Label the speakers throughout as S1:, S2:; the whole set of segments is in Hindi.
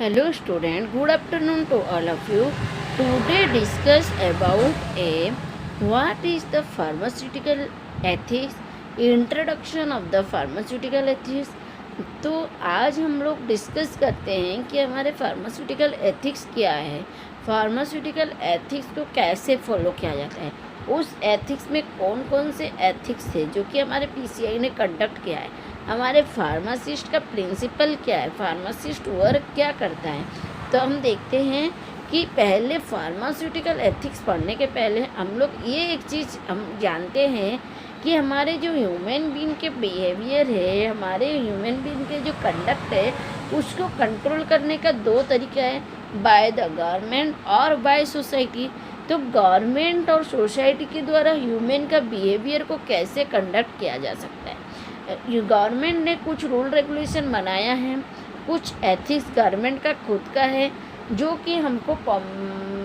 S1: Hello student, good afternoon to all of you. Today discuss about what is the pharmaceutical ethics, introduction of the pharmaceutical ethics. तो आज हम लोग डिस्कस करते हैं कि हमारे फार्मास्यूटिकल एथिक्स क्या है, फार्मास्यूटिकल एथिक्स को कैसे फॉलो किया जाता है, उस एथिक्स में कौन कौन से एथिक्स थे जो कि हमारे पीसीआई ने कंडक्ट किया है, हमारे फार्मासिस्ट का प्रिंसिपल क्या है, फार्मासिस्ट वर्क क्या करता है। तो हम देखते हैं कि पहले फार्मास्यूटिकल एथिक्स पढ़ने के पहले हम लोग ये एक चीज़ हम जानते हैं कि हमारे जो ह्यूमन बीइंग के बिहेवियर है, हमारे ह्यूमन बीइंग के जो कंडक्ट है, उसको कंट्रोल करने का दो तरीका है, बाय द गवर्नमेंट और बाय सोसाइटी। तो गवर्नमेंट और सोसाइटी के द्वारा ह्यूमन का बिहेवियर को कैसे कंडक्ट किया जा सकता है। गवर्नमेंट ने कुछ रूल रेगुलेशन बनाया है, कुछ एथिक्स गवर्नमेंट का खुद का है जो कि हमको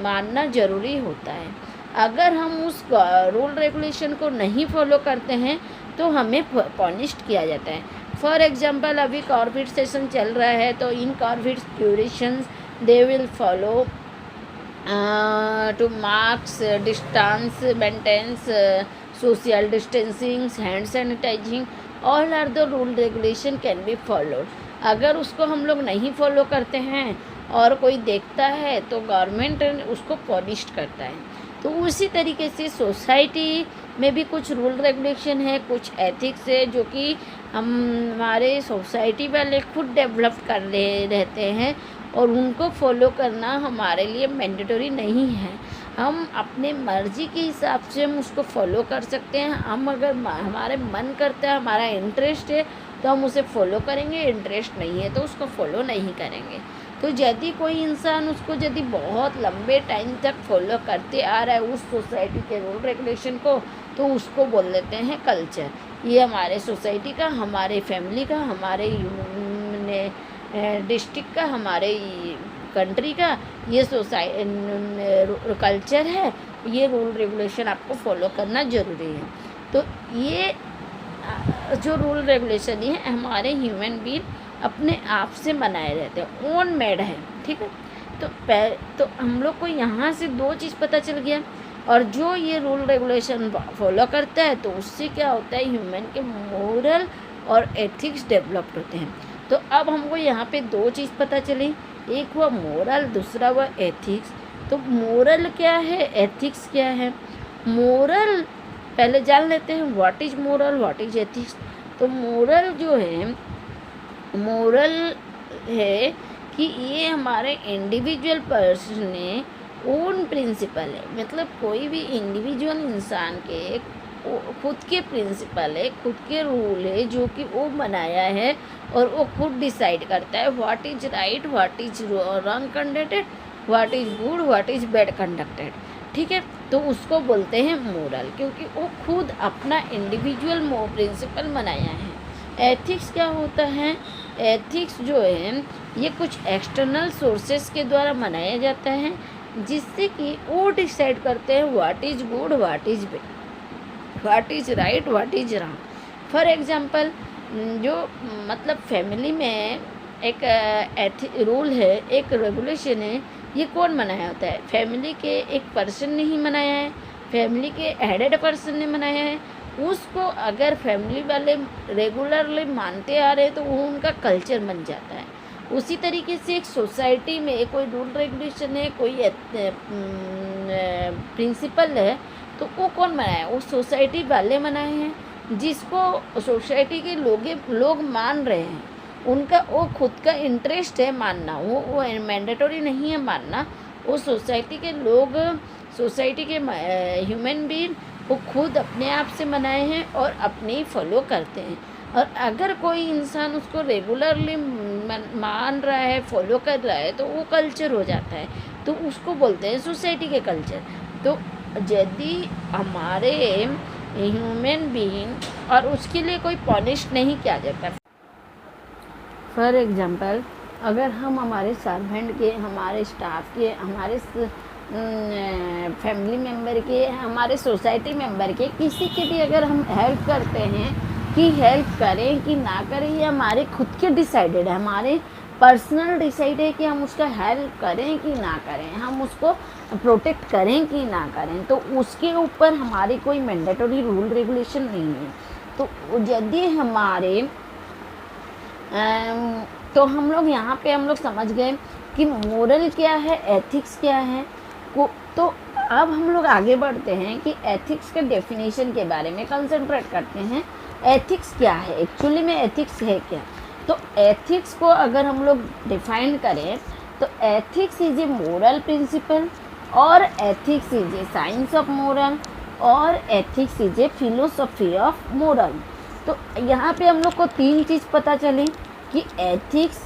S1: मानना ज़रूरी होता है। अगर हम उस रूल रेगुलेशन को नहीं फॉलो करते हैं तो हमें पनिश्ड किया जाता है। फॉर एग्जांपल अभी कॉर्पोरेट सेशन चल रहा है, तो in corporate durations they will follow to masks distance maintains social distancing, hand sanitizing, all are the rule regulation can be followed। अगर उसको हम लोग नहीं फॉलो करते हैं और कोई देखता है तो गवर्नमेंट उसको पनिश करता है। तो उसी तरीके से सोसाइटी में भी कुछ रूल रेगुलेशन है, कुछ एथिक्स है जो कि हमारे सोसाइटी वाले खुद डेवलप कर रहे रहते हैं और उनको फॉलो करना हमारे लिए मैंडेटरी नहीं है। हम अपने मर्ज़ी के हिसाब से हम उसको फॉलो कर सकते हैं। हम अगर हमारे मन करता है, हमारा इंटरेस्ट है तो हम उसे फॉलो करेंगे, इंटरेस्ट नहीं है तो उसको फॉलो नहीं करेंगे। तो यदि कोई इंसान उसको यदि बहुत लंबे टाइम तक फॉलो करते आ रहा है उस सोसाइटी के रूल रेगुलेशन को, तो उसको बोल देते हैं कल्चर। ये हमारे सोसाइटी का, हमारे फैमिली का, हमारे डिस्ट्रिक्ट का, हमारे कंट्री का ये कल्चर है, ये रूल रेगुलेशन आपको फॉलो करना ज़रूरी है। तो ये जो रूल रेगुलेशन है हमारे ह्यूमन बीइंग अपने आप से बनाए रहते हैं, ओन मेड है, ठीक है। तो हम लोग को यहाँ से दो चीज़ पता चल गया, और जो ये रूल रेगुलेशन फॉलो करता है तो उससे क्या होता है, ह्यूमन के मोरल और एथिक्स डेवलप्ड होते हैं। तो अब हमको यहाँ पे दो चीज़ पता चली, एक हुआ मोरल, दूसरा हुआ एथिक्स। तो मोरल क्या है, एथिक्स क्या है। मोरल पहले जान लेते हैं, what is moral, what is ethics. तो मोरल जो है, मोरल है कि ये हमारे इंडिविजुअल पर्सन ने ओन प्रिंसिपल है, मतलब कोई भी इंडिविजुअल इंसान के खुद के प्रिंसिपल है, खुद के रूल है जो कि वो बनाया है और वो खुद डिसाइड करता है what is right, what is wrong conducted, what is good, what is bad conducted, ठीक है। तो उसको बोलते हैं मोरल, क्योंकि वो खुद अपना इंडिविजुअल प्रिंसिपल बनाया है। एथिक्स क्या होता है, एथिक्स जो है ये कुछ एक्सटर्नल सोर्सेस के द्वारा बनाया जाता है जिससे कि वो डिसाइड करते हैं what is good, what is bad, what is right, what is wrong. For example जो मतलब फैमिली में एक रूल है, एक रेगुलेशन है, ये कौन बनाया होता है, फैमिली के एक पर्सन ने ही बनाया है, फैमिली के हेडेड पर्सन ने बनाया है। उसको अगर फैमिली वाले रेगुलरली मानते आ रहे हैं तो वो उनका कल्चर बन जाता है। उसी तरीके से एक सोसाइटी में कोई रूल रेगुलेशन है, कोई प्रिंसिपल है, तो वो कौन बनाया, वो सोसाइटी वाले बनाए हैं जिसको सोसाइटी के लोग मान रहे हैं। उनका वो खुद का इंटरेस्ट है मानना, वो मैंडेटरी नहीं है मानना। वो सोसाइटी के लोग, सोसाइटी के ह्यूमन बीइंग वो खुद अपने आप से बनाए हैं और अपने ही फॉलो करते हैं। और अगर कोई इंसान उसको रेगुलरली मान रहा है, फॉलो कर रहा है, तो वो कल्चर हो जाता है, तो उसको बोलते हैं सोसाइटी के कल्चर। तो यदि हमारे ह्यूमन बीइंग और उसके लिए कोई पनिश नहीं किया जाता, फॉर एग्जांपल अगर हम हमारे सर्वेंट के, हमारे स्टाफ के, हमारे फैमिली मेम्बर के, हमारे सोसाइटी मेम्बर के, किसी के भी अगर हम हेल्प करते हैं कि हेल्प करें कि ना करें, ये हमारे खुद के डिसाइडेड है, हमारे पर्सनल डिसाइड है कि हम उसका हेल्प करें कि ना करें, हम उसको प्रोटेक्ट करें कि ना करें। तो उसके ऊपर हमारी कोई मैंडेटरी रूल रेगुलेशन नहीं है। तो यदि हमारे तो हम लोग यहाँ पे हम लोग समझ गए कि मोरल क्या है, एथिक्स क्या है को। तो अब हम लोग आगे बढ़ते हैं कि एथिक्स के डेफिनेशन के बारे में कंसंट्रेट करते हैं। एथिक्स क्या है, एक्चुअली में एथिक्स है क्या। तो एथिक्स को अगर हम लोग डिफाइन करें तो ethics is a moral principle, और ethics is a science of moral, और ethics is a philosophy of moral. तो यहाँ पे हम लोग को तीन चीज़ पता चली कि एथिक्स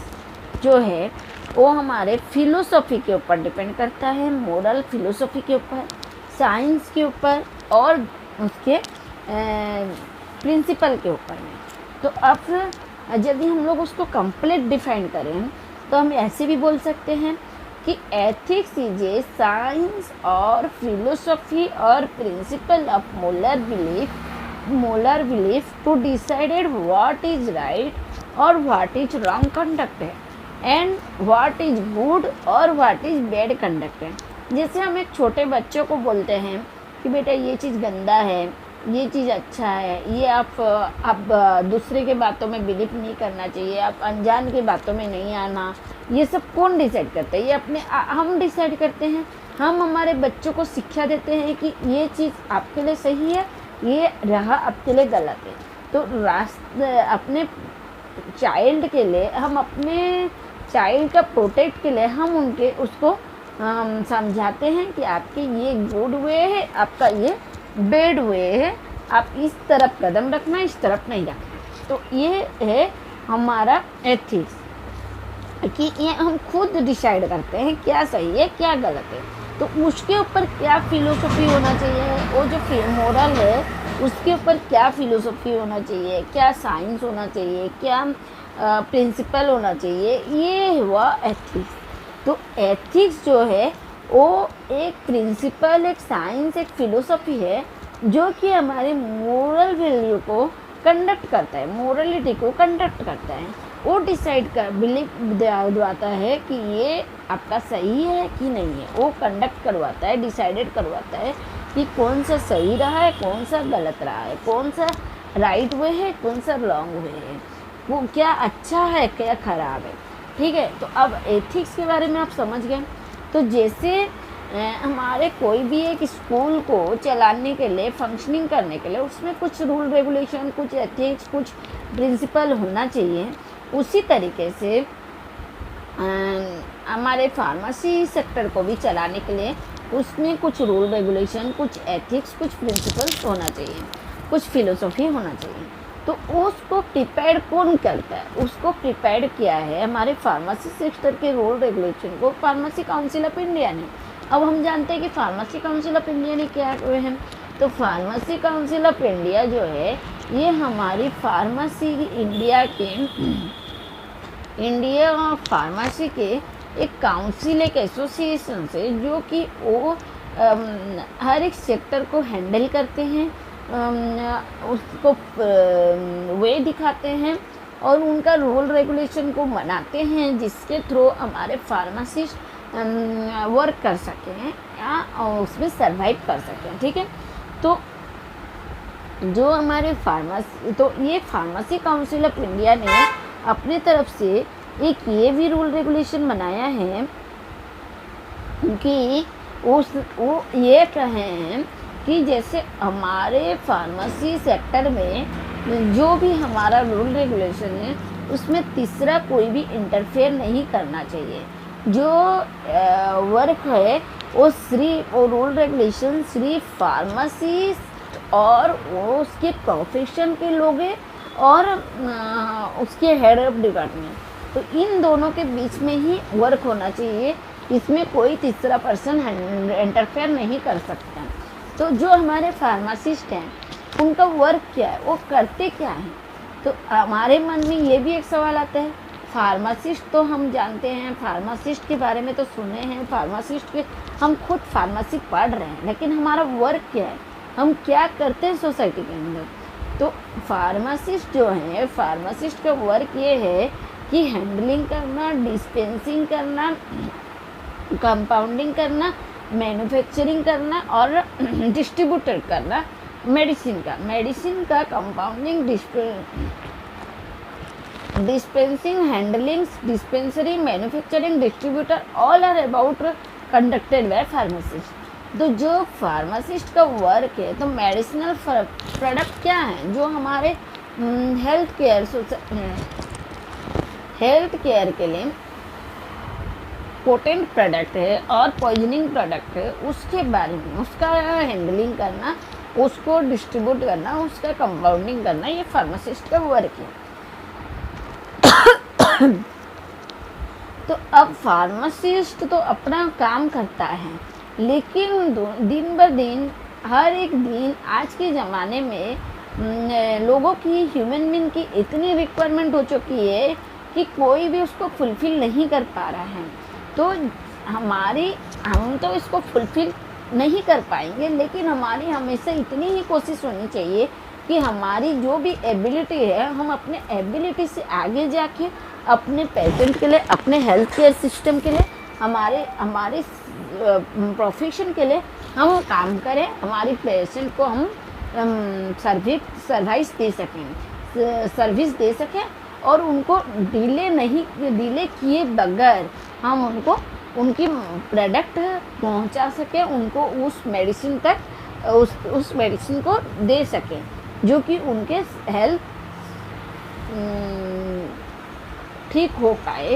S1: जो है वो हमारे फिलोसफी के ऊपर डिपेंड करता है, मोरल फिलोसफी के ऊपर, साइंस के ऊपर, और उसके प्रिंसिपल के ऊपर में। तो अब यदि हम लोग उसको कंप्लीट डिफाइन करें तो हम ऐसे भी बोल सकते हैं कि एथिक्स इज ए साइंस और फिलोसफी और principle of moral belief to decided what is right और व्हाट इज रॉन्ग कंडक्ट है, एंड व्हाट इज गुड और व्हाट इज बैड कंडक्ट है। जैसे हम एक छोटे बच्चों को बोलते हैं कि बेटा ये चीज़ गंदा है, ये चीज़ अच्छा है, ये आप दूसरे के बातों में बिलीव नहीं करना चाहिए, आप अनजान की बातों में नहीं आना। ये सब कौन डिसाइड करता है? ये अपने हम डिसाइड करते हैं। हम हमारे बच्चों को शिक्षा देते हैं कि ये चीज़ आपके लिए सही है, ये रहा आपके लिए गलत है। तो अपने चाइल्ड के लिए, हम अपने चाइल्ड का प्रोटेक्ट के लिए हम उनके उसको समझाते हैं कि आपके ये गुड वे है, आपका ये बैड वे है, आप इस तरफ कदम रखना, इस तरफ नहीं रखना। तो ये है हमारा एथिक्स, कि ये हम खुद डिसाइड करते हैं क्या सही है क्या गलत है। तो उसके ऊपर क्या फिलोसफी होना चाहिए, वो जो मोरल है उसके ऊपर क्या फिलोसफी होना चाहिए, क्या साइंस होना चाहिए, क्या प्रिंसिपल होना चाहिए, ये हुआ एथिक्स। तो एथिक्स जो है वो एक प्रिंसिपल, एक साइंस, एक फिलोसफी है जो कि हमारे मोरल वैल्यू को कंडक्ट करता है, मोरलिटी को कंडक्ट करता है। वो डिसाइड कर बिलीव दिलवाता है कि ये आपका सही है कि नहीं है। वो कंडक्ट करवाता है, डिसाइडेड करवाता है कि कौन सा सही रहा है, कौन सा गलत रहा है, कौन सा राइट वे है, कौन सा रॉन्ग वे है, वो क्या अच्छा है क्या खराब है। ठीक है, तो अब एथिक्स के बारे में आप समझ गए। तो जैसे हमारे कोई भी एक स्कूल को चलाने के लिए, फंक्शनिंग करने के लिए उसमें कुछ रूल रेगुलेशन, कुछ एथिक्स, कुछ प्रिंसिपल होना चाहिए, उसी तरीके से हमारे फार्मेसी सेक्टर को भी चलाने के लिए उसमें कुछ रूल रेगुलेशन, कुछ एथिक्स, कुछ प्रिंसिपल्स होना चाहिए, कुछ फिलोसफी होना चाहिए। तो उसको प्रिपेयर कौन करता है? उसको प्रिपेयर किया है हमारे फार्मेसी सेक्टर के रूल रेगुलेशन को फार्मेसी काउंसिल ऑफ इंडिया ने। अब हम जानते हैं कि फार्मेसी काउंसिल ऑफ इंडिया ने क्या हुए हैं। तो फार्मेसी काउंसिल ऑफ इंडिया जो है ये हमारी फार्मेसी इंडिया फार्मेसी के एक काउंसिल, एक एसोसिएशन से, जो कि वो हर एक सेक्टर को हैंडल करते हैं, उसको वे दिखाते हैं और उनका रूल रेगुलेशन को मनाते हैं, जिसके थ्रू हमारे फार्मासिस्ट वर्क कर सकें या उसमें सर्वाइव कर सकें। ठीक है, तो जो हमारे तो ये फार्मेसी काउंसिल ऑफ इंडिया ने अपने तरफ से एक ये भी रूल रेगुलेशन बनाया है कि वो ये कहें कि जैसे हमारे फार्मेसी सेक्टर में जो भी हमारा रूल रेगुलेशन है उसमें तीसरा कोई भी इंटरफेयर नहीं करना चाहिए। जो वर्क है वो रूल रेगुलेशन सिर्फ फार्मासिस्ट और वो उसके प्रोफेशन के लोग हैं और उसके हेड ऑफ डिपार्टमेंट। तो इन दोनों के बीच में ही वर्क होना चाहिए, इसमें कोई तीसरा पर्सन इंटरफेयर नहीं कर सकता। तो जो हमारे फार्मासिस्ट हैं उनका वर्क क्या है, वो करते क्या हैं? तो हमारे मन में ये भी एक सवाल आता है, फार्मासिस्ट तो हम जानते हैं, फार्मासिस्ट के बारे में तो सुने हैं, फार्मासिस्ट के हम खुद फार्मेसी पढ़ रहे हैं, लेकिन हमारा वर्क क्या है, हम क्या करते हैं सोसाइटी के अंदर? तो फार्मासिस्ट जो हैं, फार्मासिस्ट का वर्क ये है कि हैंडलिंग करना, डिस्पेंसिंग करना, कंपाउंडिंग करना, मैन्युफैक्चरिंग करना और डिस्ट्रीब्यूटेड करना मेडिसिन का compounding, dispensing, handling, dispensary, manufacturing, distributor, all are about conducted by pharmacist. तो जो फार्मासिस्ट का वर्क है, तो मेडिसिनल प्रोडक्ट क्या है जो हमारे हेल्थ केयर के लिए पोटेंट प्रोडक्ट है और पॉइजनिंग प्रोडक्ट है, उसके बारे में उसका हैंडलिंग करना, उसको डिस्ट्रीब्यूट करना, उसका कंपाउंडिंग करना, ये फार्मासिस्ट का वर्क है। तो अब फार्मासिस्ट तो अपना काम करता है, लेकिन दिन ब दिन हर एक दिन आज के ज़माने में लोगों की, ह्यूमन बीइंग की इतनी रिक्वायरमेंट हो चुकी है कि कोई भी उसको फुलफ़िल नहीं कर पा रहा है। तो हम तो इसको फुलफ़िल नहीं कर पाएंगे, लेकिन हमारी हमेशा इतनी ही कोशिश होनी चाहिए कि हमारी जो भी एबिलिटी है, हम अपने एबिलिटी से आगे जाके अपने पेशेंट के लिए, अपने हेल्थ केयर सिस्टम के लिए, हमारे प्रोफेशन के लिए हम काम करें, हमारी पेशेंट को हम सर्विस दे सकें और उनको डिले किए बगैर हम उनको उनकी प्रोडक्ट पहुंचा सकें, उनको उस मेडिसिन तक उस मेडिसिन को दे सकें जो कि उनके हेल्थ ठीक हो पाए,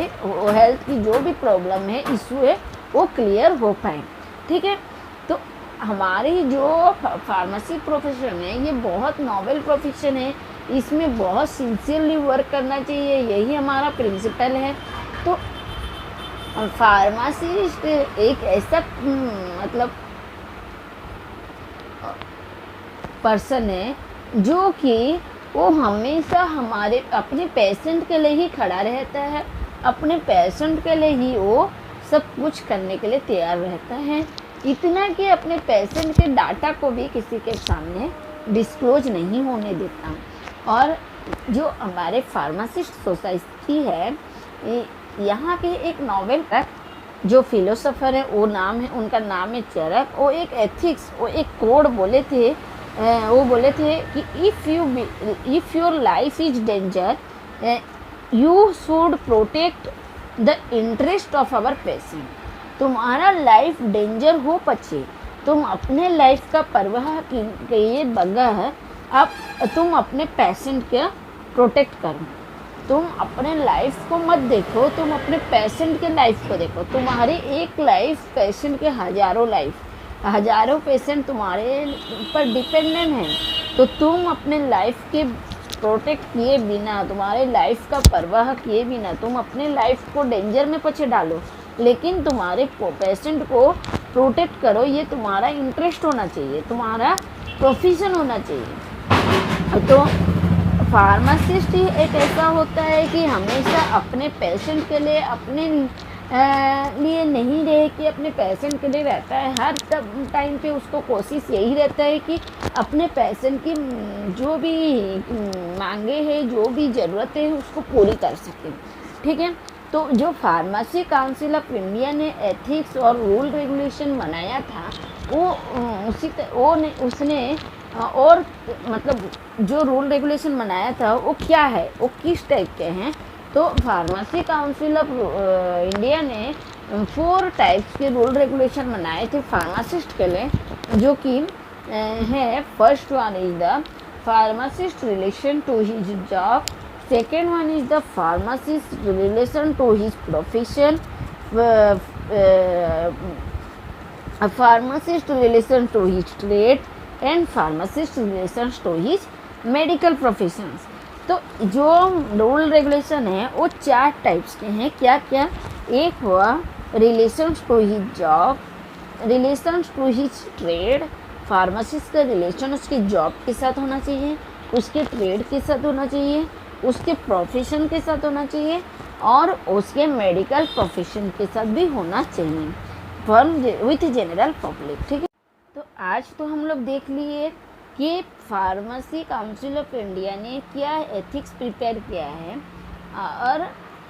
S1: हेल्थ की जो भी प्रॉब्लम है, इशू है, वो क्लियर हो पाए। ठीक है, तो हमारी जो फार्मेसी प्रोफेशन है, ये बहुत नॉवेल प्रोफेशन है, इसमें बहुत सिंसियरली वर्क करना चाहिए, यही हमारा प्रिंसिपल है। तो फार्मासिस्ट एक ऐसा मतलब पर्सन है जो कि वो हमेशा हमारे अपने पेशेंट के लिए ही खड़ा रहता है, अपने पेशेंट के लिए ही वो सब कुछ करने के लिए तैयार रहता है। इतना कि अपने पेशेंट के डाटा को भी किसी के सामने डिस्क्लोज नहीं होने देता। और जो हमारे फार्मासिस्ट सोसाइटी है, यहाँ के एक नॉवेल जो फिलोसोफर है, उनका नाम है चरक। वो एक एथिक्स, वो एक कोड बोले थे, वो बोले थे कि if your life is danger you should protect the interest of our patient. तुम्हारा लाइफ डेंजर हो पछे, तुम अपने लाइफ का परवाह किए बगैर तुम अपने पेशेंट के प्रोटेक्ट करो। तुम अपने लाइफ को मत देखो, तुम अपने पेशेंट के लाइफ को देखो। तुम्हारी एक लाइफ पेशेंट के हज़ारों पेशेंट तुम्हारे ऊपर डिपेंडेंट हैं। तो तुम अपने लाइफ के प्रोटेक्ट किए बिना, तुम्हारे लाइफ का परवाह किए बिना तुम अपने लाइफ को डेंजर में पछे डालो, लेकिन तुम्हारे पेशेंट को प्रोटेक्ट करो। ये तुम्हारा इंटरेस्ट होना चाहिए, तुम्हारा प्रोफेशन होना चाहिए। तो फार्मासिस्ट ही एक ऐसा होता है कि हमेशा अपने पेशेंट के लिए, अपने लिए नहीं रहे कि अपने पेशेंट के लिए रहता है। हर टाइम पे उसको कोशिश यही रहता है कि अपने पेशेंट की जो भी मांगे हैं, जो भी ज़रूरतें हैं, उसको पूरी कर सके। ठीक है, तो जो फार्मेसी काउंसिल ऑफ इंडिया ने एथिक्स और रूल रेगुलेशन बनाया था, उसने और मतलब जो रूल रेगुलेशन बनाया था वो क्या है, वो किस टाइप के हैं। तो फार्मेसी काउंसिल ऑफ इंडिया ने 4 टाइप्स के रूल रेगुलेशन बनाए थे फार्मासिस्ट के लिए, जो कि है first one is the pharmacist relation to his job, second one is the pharmacist relation to his profession, pharmacist relation to his trade and pharmacist relations to his medical professions. तो जो रूल रेगुलेशन है वो 4 टाइप्स के हैं। क्या क्या? एक हुआ relations to his job, relations to his trade. Pharmacist का रिलेशन उसके जॉब के साथ होना चाहिए, उसके ट्रेड के साथ होना चाहिए, उसके प्रोफेशन के साथ होना चाहिए और उसके मेडिकल प्रोफेशन के साथ भी होना चाहिए विथ जनरल पब्लिक। ठीक है, तो आज तो हम लोग देख लिए कि फार्मेसी काउंसिल ऑफ इंडिया ने क्या एथिक्स प्रिपेयर किया है और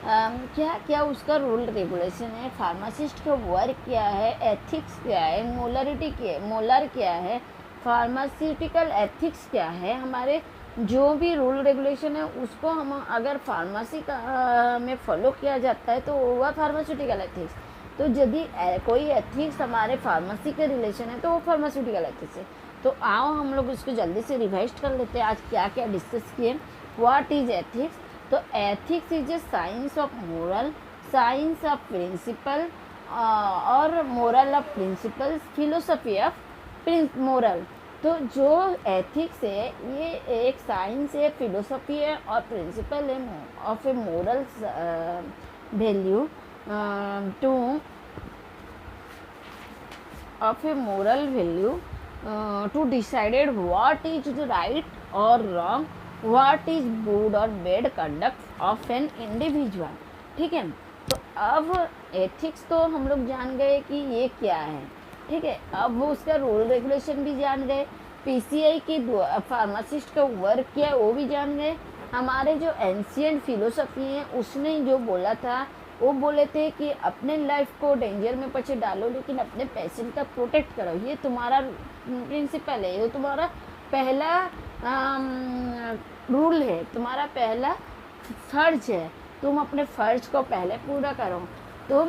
S1: क्या क्या उसका रूल रेगुलेशन है, फार्मासिस्ट का वर्क क्या है, एथिक्स क्या है, मोलरिटी क्या है, मोलर क्या है, फार्मास्यूटिकल एथिक्स क्या है, हमारे जो भी रूल रेगुलेशन है उसको हम अगर फार्मेसी का में फॉलो किया जाता है तो वो फार्मास्यूटिकल एथिक्स। तो यदि कोई एथिक्स हमारे फार्मेसी के रिलेशन है तो वो फार्मास्यूटिकल एथिक्स है। तो आओ हम लोग इसको जल्दी से रिवाइज कर लेते हैं आज क्या क्या डिस्कस किए। What is ethics? तो ethics is a science of moral, science of principle और moral of principles, philosophy of moral. तो जो एथिक्स है ये एक साइंस है, फिलोसफी है और प्रिंसिपल है of a moral value to of a moral value to decided what is right or wrong, what is good or bad conduct of an individual। ठीक है, तो अब एथिक्स तो हम लोग जान गए कि ये क्या है। ठीक है, अब वो उसका रूल रेगुलेशन भी जान गए, पीसीआई की फार्मासिस्ट का वर्क क्या है वो भी जान गए। हमारे जो एंशियंट फिलोसफी है उसने जो बोला था वो बोले थे कि अपने लाइफ को डेंजर में पीछे डालो लेकिन अपने पेशेंट का प्रोटेक्ट करो, ये तुम्हारा प्रिंसिपल है, ये तुम्हारा पहला रूल है, तुम्हारा पहला फर्ज है, तुम अपने फर्ज को पहले पूरा करो। तो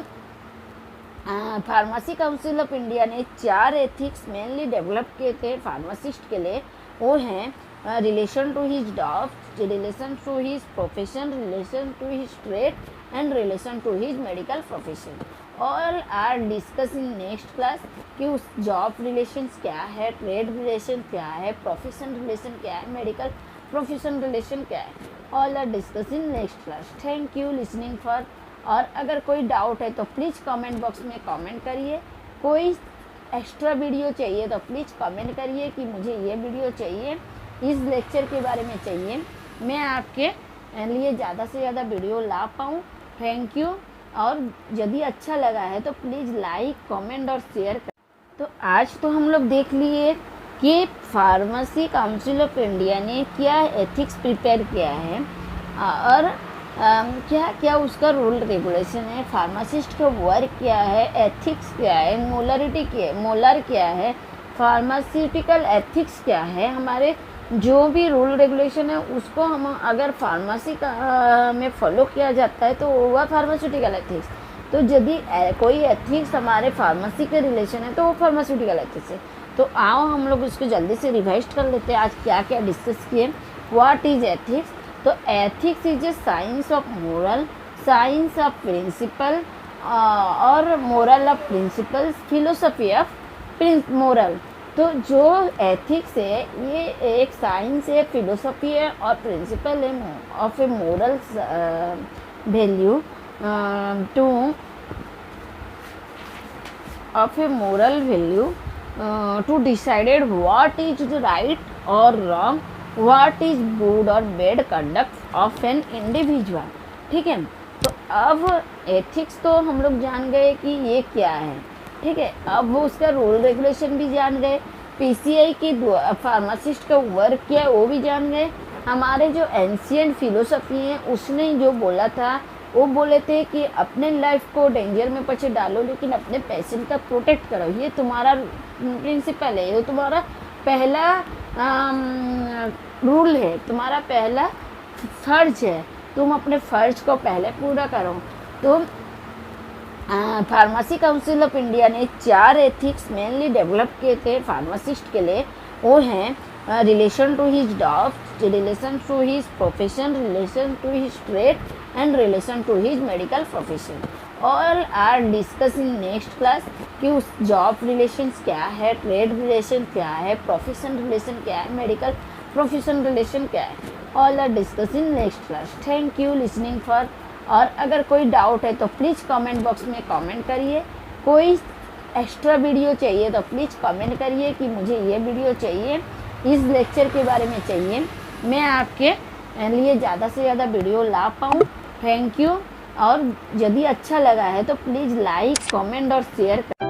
S1: फार्मेसी काउंसिल ऑफ इंडिया ने 4 एथिक्स मेनली डेवलप किए थे फार्मासिस्ट के लिए। वो हैं relation to his job, relation to his profession, relation to his trade and relation to his medical profession. All are discuss in next class कि उस जॉब रिलेशंस क्या है, ट्रेड रिलेशन क्या है, प्रोफेशन रिलेशन क्या है, मेडिकल प्रोफेशन रिलेशन क्या है, all are discuss in next class. Thank you listening for. और अगर कोई डाउट है तो प्लीज़ कमेंट बॉक्स में कमेंट करिए। कोई एक्स्ट्रा वीडियो चाहिए तो प्लीज़ कमेंट करिए कि मुझे ये वीडियो चाहिए, इस लेक्चर के बारे में चाहिए, मैं आपके लिए ज़्यादा से ज़्यादा वीडियो ला पाऊँ। Thank you. और यदि अच्छा लगा है तो प्लीज़ लाइक, कमेंट और शेयर कर। तो आज तो हम लोग देख लिए कि फार्मेसी काउंसिल ऑफ इंडिया ने क्या एथिक्स प्रिपेयर किया है और क्या क्या उसका रूल रेगुलेशन है, फार्मासिस्ट का वर्क क्या है, एथिक्स क्या है, मोलरिटी क्या है, मोलर क्या है, फार्मास्यूटिकल एथिक्स क्या है, हमारे जो भी रूल रेगुलेशन है उसको हम अगर फार्मेसी का में फॉलो किया जाता है तो वह फार्मास्यूटिकल एथिक्स। तो यदि कोई एथिक्स हमारे फार्मेसी के रिलेशन है तो वो फार्मास्यूटिकल एथिक्स है। तो आओ हम लोग इसको जल्दी से रिवाइज कर लेते हैं आज क्या क्या डिस्कस किए। What is ethics? तो ethics is a science of moral, science of principle और moral of principles, philosophy of moral. तो जो एथिक्स है ये एक साइंस है, फिलोसफी है और प्रिंसिपल है of a moral value to of a moral value to decided what is right or wrong, what is good or bad conduct of an individual। ठीक है, तो अब एथिक्स तो हम लोग जान गए कि ये क्या है। ठीक है, अब वो उसका रूल रेगुलेशन भी जान गए, पीसीआई की फार्मासिस्ट का वर्क क्या है वो भी जान गए। हमारे जो एंशियंट फिलोसफी है उसने जो बोला था वो बोले थे कि अपने लाइफ को डेंजर में पीछे डालो लेकिन अपने पेशेंट का प्रोटेक्ट करो, ये तुम्हारा प्रिंसिपल है, ये तुम्हारा पहला रूल है, तुम्हारा पहला फर्ज है, तुम अपने फर्ज को पहले पूरा करो। तो फार्मेसी काउंसिल ऑफ इंडिया ने 4 एथिक्स मेनली डेवलप किए थे फार्मासिस्ट के लिए। वो हैं relation to his job, relation to his profession, relation to his trade and relation to his medical profession. All are discuss in next class कि उस जॉब रिलेशंस क्या है, ट्रेड रिलेशन क्या है, प्रोफेशन रिलेशन क्या है, मेडिकल प्रोफेशन रिलेशन क्या है, all are discuss in next class. Thank you listening for. और अगर कोई डाउट है तो प्लीज़ कमेंट बॉक्स में कमेंट करिए। कोई एक्स्ट्रा वीडियो चाहिए तो प्लीज़ कमेंट करिए कि मुझे ये वीडियो चाहिए, इस लेक्चर के बारे में चाहिए, मैं आपके लिए ज़्यादा से ज़्यादा वीडियो ला पाऊँ। Thank you. और यदि अच्छा लगा है तो प्लीज़ लाइक, कमेंट और शेयर कर।